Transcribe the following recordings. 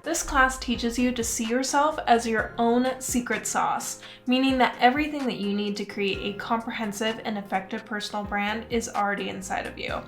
This class teaches you to see yourself as your own secret sauce, meaning that everything that you need to create a comprehensive and effective personal brand is already inside of you.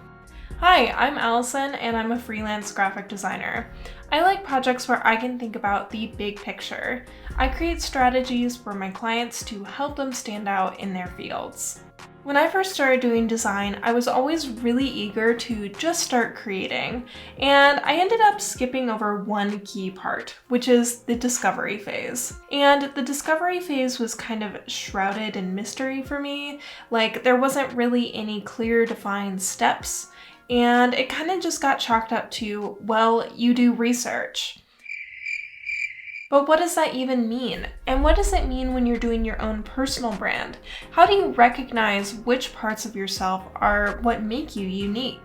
Hi, I'm Allison and I'm a freelance graphic designer. I like projects where I can think about the big picture. I create strategies for my clients to help them stand out in their fields. When I first started doing design, I was always really eager to just start creating, and I ended up skipping over one key part, which is the discovery phase. And the discovery phase was kind of shrouded in mystery for me, like there wasn't really any clear defined steps, and it kind of just got chalked up to, well, you do research. But what does that even mean? And what does it mean when you're doing your own personal brand? How do you recognize which parts of yourself are what make you unique?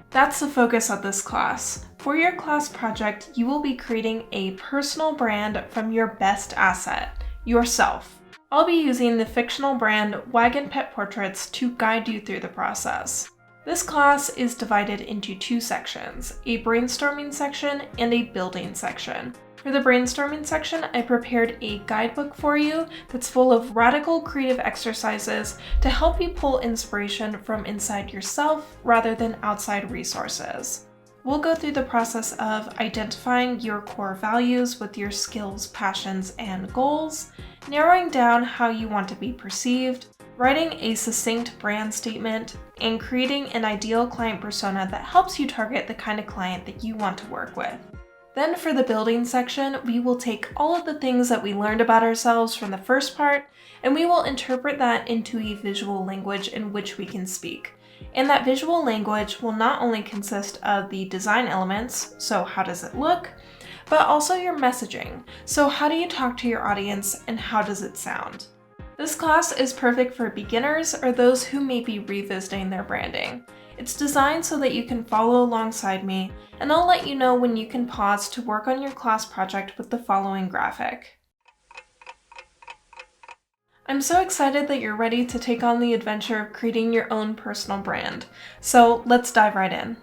That's the focus of this class. For your class project, you will be creating a personal brand from your best asset, yourself. I'll be using the fictional brand Wagon Pet Portraits to guide you through the process. This class is divided into two sections, a brainstorming section and a building section. For the brainstorming section, I prepared a guidebook for you that's full of radical creative exercises to help you pull inspiration from inside yourself rather than outside resources. We'll go through the process of identifying your core values with your skills, passions, and goals, narrowing down how you want to be perceived, writing a succinct brand statement, and creating an ideal client persona that helps you target the kind of client that you want to work with. Then for the building section, we will take all of the things that we learned about ourselves from the first part, and we will interpret that into a visual language in which we can speak. And that visual language will not only consist of the design elements, so how does it look, but also your messaging. So how do you talk to your audience and how does it sound? This class is perfect for beginners or those who may be revisiting their branding. It's designed so that you can follow alongside me, and I'll let you know when you can pause to work on your class project with the following graphic. I'm so excited that you're ready to take on the adventure of creating your own personal brand. So let's dive right in.